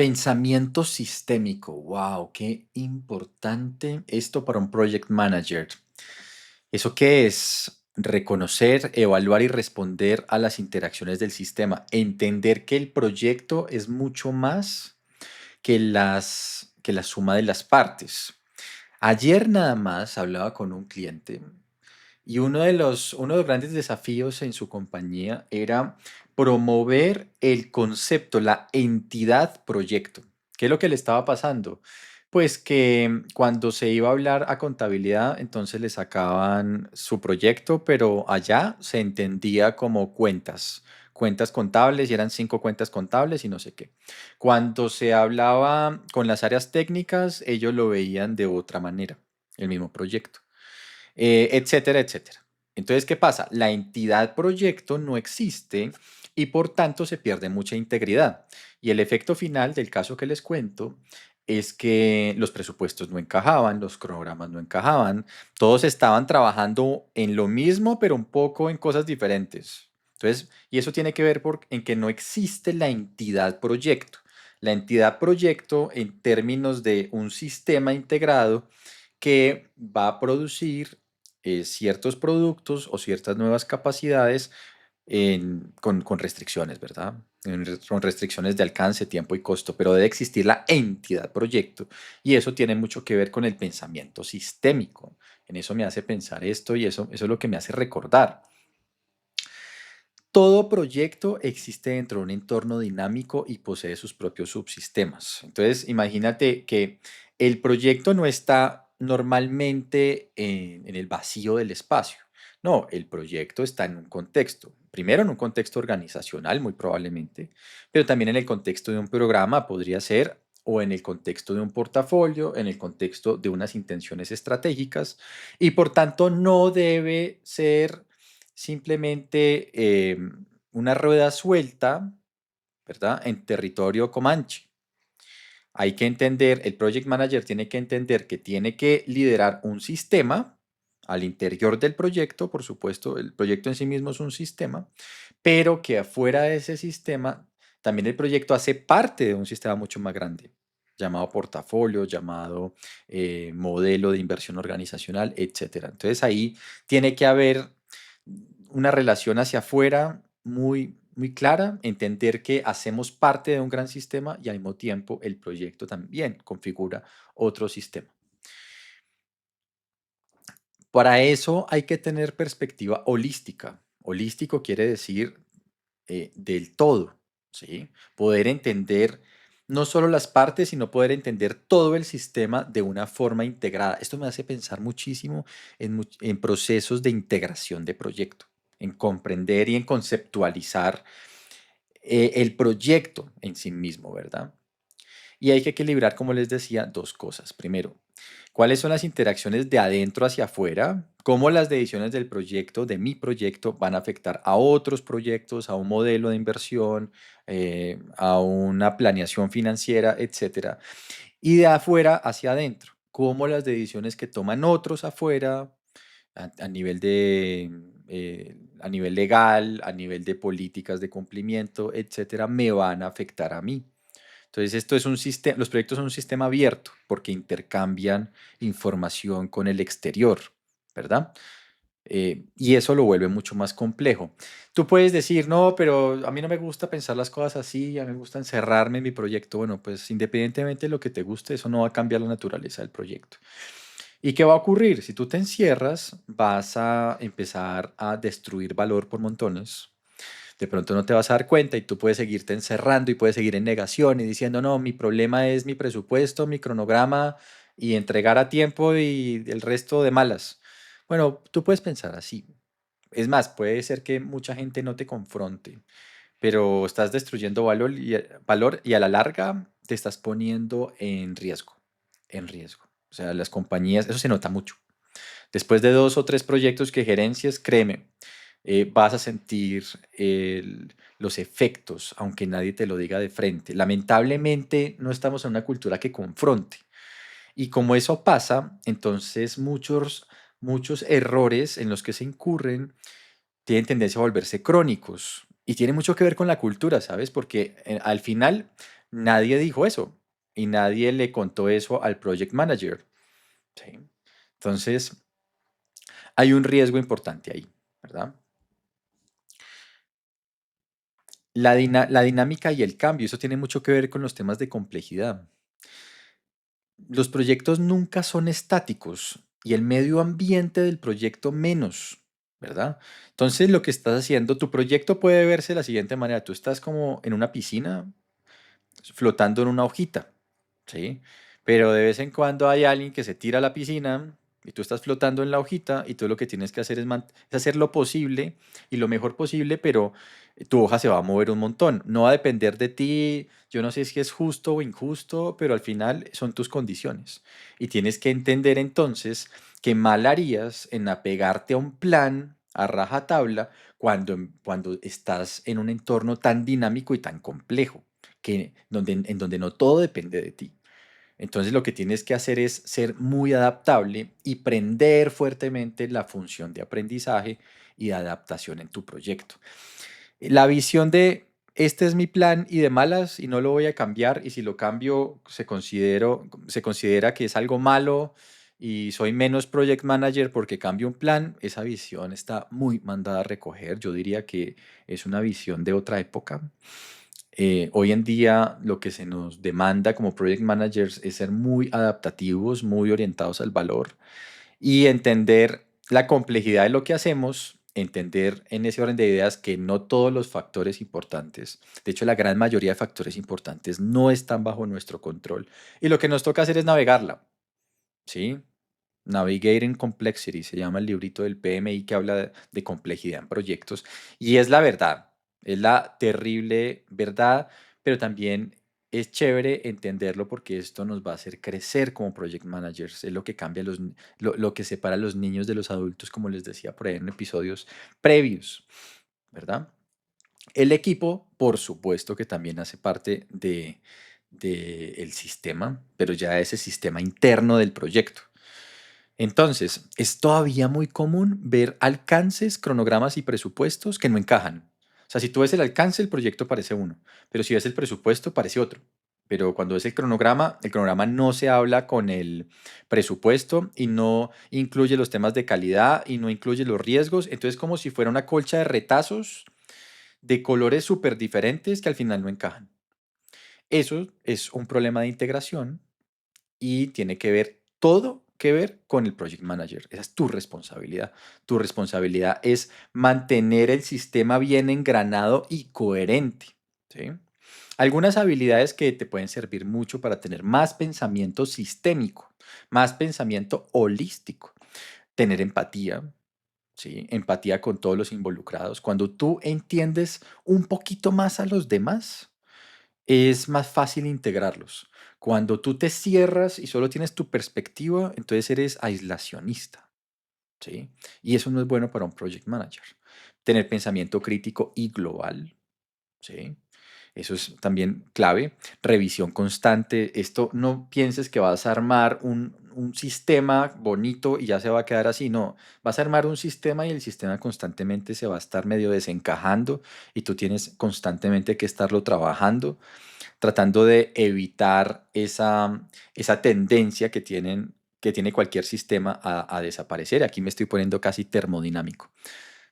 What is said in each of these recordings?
Pensamiento sistémico. Wow, qué importante esto para un project manager. ¿Eso qué es? Reconocer, evaluar y responder a las interacciones del sistema. Entender que el proyecto es mucho más que la suma de las partes. Ayer nada más hablaba con un cliente y uno de los grandes desafíos en su compañía era promover el concepto, la entidad proyecto. ¿Qué es lo que le estaba pasando? Pues que cuando se iba a hablar a contabilidad, entonces le sacaban su proyecto, pero allá se entendía como cuentas contables y eran 5 cuentas contables y no sé qué. Cuando se hablaba con las áreas técnicas, ellos lo veían de otra manera, el mismo proyecto, etcétera, etcétera. Entonces, ¿qué pasa? La entidad proyecto no existe y por tanto se pierde mucha integridad. Y el efecto final del caso que les cuento es que los presupuestos no encajaban, los cronogramas no encajaban, todos estaban trabajando en lo mismo, pero un poco en cosas diferentes. Entonces, y eso tiene que ver en que no existe la entidad proyecto. La entidad proyecto en términos de un sistema integrado que va a producir ciertos productos o ciertas nuevas capacidades con restricciones, ¿verdad? Con restricciones de alcance, tiempo y costo, pero debe existir la entidad proyecto y eso tiene mucho que ver con el pensamiento sistémico. En eso me hace pensar esto y eso es lo que me hace recordar. Todo proyecto existe dentro de un entorno dinámico y posee sus propios subsistemas. Entonces, imagínate que el proyecto no está normalmente en el vacío del espacio. No, el proyecto está en un contexto. Primero en un contexto organizacional, muy probablemente, pero también en el contexto de un programa podría ser, o en el contexto de un portafolio, en el contexto de unas intenciones estratégicas, y por tanto no debe ser simplemente una rueda suelta, ¿verdad? En territorio comanche. Hay que entender, el project manager tiene que entender que tiene que liderar un sistema al interior del proyecto, por supuesto, el proyecto en sí mismo es un sistema, pero que afuera de ese sistema, también el proyecto hace parte de un sistema mucho más grande, llamado portafolio, llamado modelo de inversión organizacional, etcétera. Entonces ahí tiene que haber una relación hacia afuera muy clara, entender que hacemos parte de un gran sistema y al mismo tiempo el proyecto también configura otro sistema. Para eso hay que tener perspectiva holística. Holístico quiere decir del todo, ¿sí? Poder entender no solo las partes, sino poder entender todo el sistema de una forma integrada. Esto me hace pensar muchísimo en procesos de integración de proyecto, en comprender y en conceptualizar el proyecto en sí mismo, ¿verdad? Y hay que equilibrar, como les decía, dos cosas. Primero, ¿cuáles son las interacciones de adentro hacia afuera? ¿Cómo las decisiones del proyecto, de mi proyecto, van a afectar a otros proyectos, a un modelo de inversión, a una planeación financiera, etcétera? Y de afuera hacia adentro, ¿cómo las decisiones que toman otros afuera, a nivel a nivel legal, a nivel de políticas de cumplimiento, etcétera, me van a afectar a mí? Entonces, esto es un sistema, los proyectos son un sistema abierto porque intercambian información con el exterior, ¿verdad? Y eso lo vuelve mucho más complejo. Tú puedes decir, no, pero a mí no me gusta pensar las cosas así, a mí me gusta encerrarme en mi proyecto. Bueno, pues independientemente de lo que te guste, eso no va a cambiar la naturaleza del proyecto. ¿Y qué va a ocurrir? Si tú te encierras, vas a empezar a destruir valor por montones. De pronto no te vas a dar cuenta y tú puedes seguirte encerrando y puedes seguir en negación y diciendo, no, mi problema es mi presupuesto, mi cronograma y entregar a tiempo y el resto de malas. Bueno, tú puedes pensar así. Es más, puede ser que mucha gente no te confronte, pero estás destruyendo valor y a la larga te estás poniendo en riesgo, en riesgo. O sea, las compañías, eso se nota mucho. Después de 2 o 3 proyectos que gerencias, créeme, vas a sentir los efectos, aunque nadie te lo diga de frente. Lamentablemente, no estamos en una cultura que confronte. Y como eso pasa, entonces muchos errores en los que se incurren tienen tendencia a volverse crónicos. Y tiene mucho que ver con la cultura, ¿sabes? Porque al final Nadie dijo eso y nadie le contó eso al project manager. ¿Sí? Entonces, hay un riesgo importante ahí, ¿verdad? La dinámica y el cambio, eso tiene mucho que ver con los temas de complejidad. Los proyectos nunca son estáticos y el medio ambiente del proyecto menos, ¿verdad? Entonces, lo que estás haciendo, tu proyecto puede verse de la siguiente manera. Tú estás como en una piscina flotando en una hojita, ¿sí? Pero de vez en cuando hay alguien que se tira a la piscina y tú estás flotando en la hojita y tú lo que tienes que hacer es hacer lo posible y lo mejor posible, pero tu hoja se va a mover un montón. No va a depender de ti. Yo no sé si es justo o injusto, pero al final son tus condiciones. Y tienes que entender entonces que mal harías en apegarte a un plan a rajatabla cuando estás en un entorno tan dinámico y tan complejo en donde no todo depende de ti. Entonces lo que tienes que hacer es ser muy adaptable y prender fuertemente la función de aprendizaje y de adaptación en tu proyecto. La visión de este es mi plan y de malas y no lo voy a cambiar y si lo cambio se considera que es algo malo y soy menos project manager porque cambio un plan, esa visión está muy mandada a recoger. Yo diría que es una visión de otra época. Hoy en día lo que se nos demanda como project managers es ser muy adaptativos, muy orientados al valor y entender la complejidad de lo que hacemos, entender en ese orden de ideas que no todos los factores importantes, de hecho la gran mayoría de factores importantes no están bajo nuestro control y lo que nos toca hacer es navegarla, ¿sí? Navigating Complexity, se llama el librito del PMI que habla de complejidad en proyectos. Y es la verdad, es la terrible verdad, pero también es chévere entenderlo porque esto nos va a hacer crecer como project managers. Es lo que cambia lo que separa a los niños de los adultos, como les decía por ahí en episodios previos, ¿verdad? El equipo, por supuesto que también hace parte de el sistema, pero ya ese sistema interno del proyecto. Entonces, es todavía muy común ver alcances, cronogramas y presupuestos que no encajan. O sea, si tú ves el alcance, el proyecto parece uno, pero si ves el presupuesto, parece otro. Pero cuando ves el cronograma no se habla con el presupuesto y no incluye los temas de calidad y no incluye los riesgos. Entonces, como si fuera una colcha de retazos de colores súper diferentes que al final no encajan. Eso es un problema de integración y tiene que ver todo que ver con el project manager. Esa es tu responsabilidad. Tu responsabilidad es mantener el sistema bien engranado y coherente. ¿Sí? Algunas habilidades que te pueden servir mucho para tener más pensamiento sistémico, más pensamiento holístico, tener empatía. ¿Sí? Empatía con todos los involucrados. Cuando tú entiendes un poquito más a los demás, es más fácil integrarlos. Cuando tú te cierras y solo tienes tu perspectiva, entonces eres aislacionista, ¿sí? Y eso no es bueno para un project manager. Tener pensamiento crítico y global, ¿sí? Eso es también clave. Revisión constante. Esto no pienses que vas a armar un sistema bonito y ya se va a quedar así. No, vas a armar un sistema y el sistema constantemente se va a estar medio desencajando y tú tienes constantemente que estarlo trabajando tratando de evitar esa tendencia que tiene cualquier sistema a desaparecer. Aquí me estoy poniendo casi termodinámico,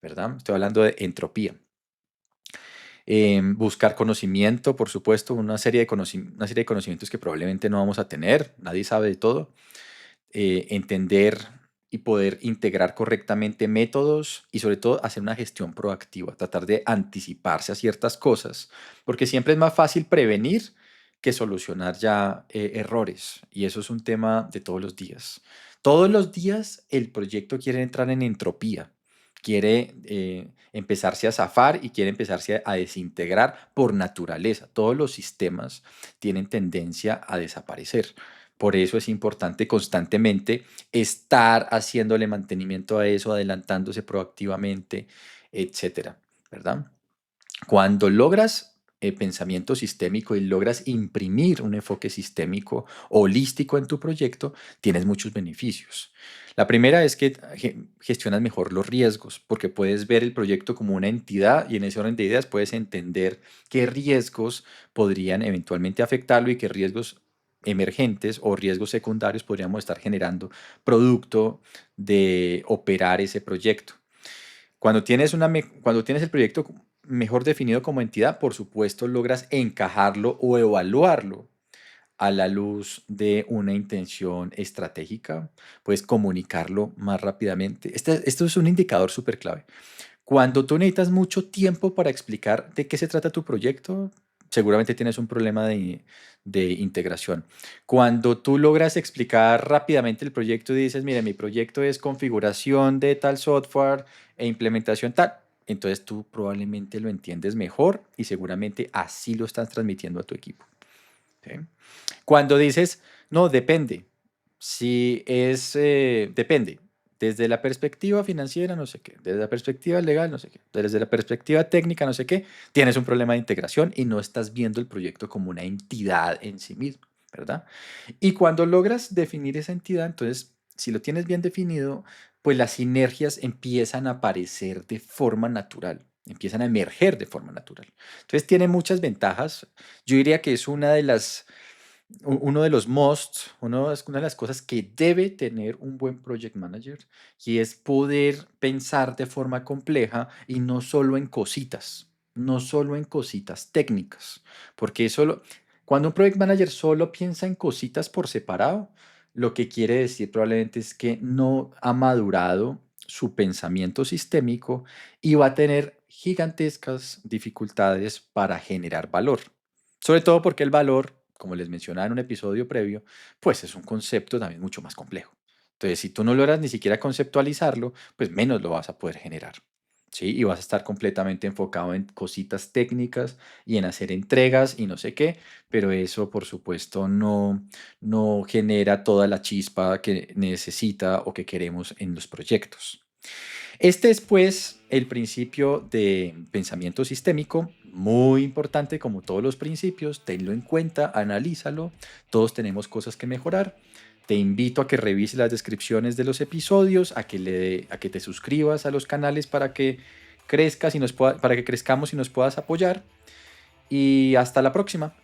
¿verdad? Estoy hablando de entropía. Buscar conocimiento, por supuesto, una serie de conocimientos que probablemente no vamos a tener, nadie sabe de todo. Entender y poder integrar correctamente métodos y sobre todo hacer una gestión proactiva, tratar de anticiparse a ciertas cosas, porque siempre es más fácil prevenir que solucionar ya errores y eso es un tema de todos los días. Todos los días el proyecto quiere entrar en entropía, quiere empezarse a zafar y quiere empezarse a desintegrar por naturaleza. Todos los sistemas tienen tendencia a desaparecer. Por eso es importante constantemente estar haciéndole mantenimiento a eso, adelantándose proactivamente, etcétera, ¿verdad? Cuando logras pensamiento sistémico y logras imprimir un enfoque sistémico holístico en tu proyecto, tienes muchos beneficios. La primera es que gestionas mejor los riesgos, porque puedes ver el proyecto como una entidad y en ese orden de ideas puedes entender qué riesgos podrían eventualmente afectarlo y qué riesgos emergentes o riesgos secundarios podríamos estar generando producto de operar ese proyecto. Cuando tienes el proyecto mejor definido como entidad, por supuesto, logras encajarlo o evaluarlo a la luz de una intención estratégica, puedes comunicarlo más rápidamente. Esto es un indicador súper clave. Cuando tú necesitas mucho tiempo para explicar de qué se trata tu proyecto, seguramente tienes un problema de integración. Cuando tú logras explicar rápidamente el proyecto y dices, mire, mi proyecto es configuración de tal software e implementación tal, entonces tú probablemente lo entiendes mejor y seguramente así lo estás transmitiendo a tu equipo. ¿Sí? Cuando dices, no, depende. Si es, depende. Desde la perspectiva financiera, no sé qué. Desde la perspectiva legal, no sé qué. Desde la perspectiva técnica, no sé qué. Tienes un problema de integración y no estás viendo el proyecto como una entidad en sí mismo, ¿verdad? Y cuando logras definir esa entidad, entonces, si lo tienes bien definido, pues las sinergias empiezan a aparecer de forma natural, empiezan a emerger de forma natural. Entonces, tiene muchas ventajas. Yo diría que es uno de los musts, una de las cosas que debe tener un buen project manager y es poder pensar de forma compleja y no solo en cositas, no solo en cositas técnicas, porque cuando un project manager solo piensa en cositas por separado, lo que quiere decir probablemente es que no ha madurado su pensamiento sistémico y va a tener gigantescas dificultades para generar valor. Sobre todo porque el valor, como les mencionaba en un episodio previo, pues es un concepto también mucho más complejo. Entonces, si tú no logras ni siquiera conceptualizarlo, pues menos lo vas a poder generar. ¿Sí? Y vas a estar completamente enfocado en cositas técnicas y en hacer entregas y no sé qué, pero eso por supuesto no genera toda la chispa que necesita o que queremos en los proyectos. Este es pues el principio de pensamiento sistémico, muy importante como todos los principios, tenlo en cuenta, analízalo, todos tenemos cosas que mejorar. Te invito a que revises las descripciones de los episodios, a que te suscribas a los canales para que crezcas y para que crezcamos y nos puedas apoyar. Y hasta la próxima.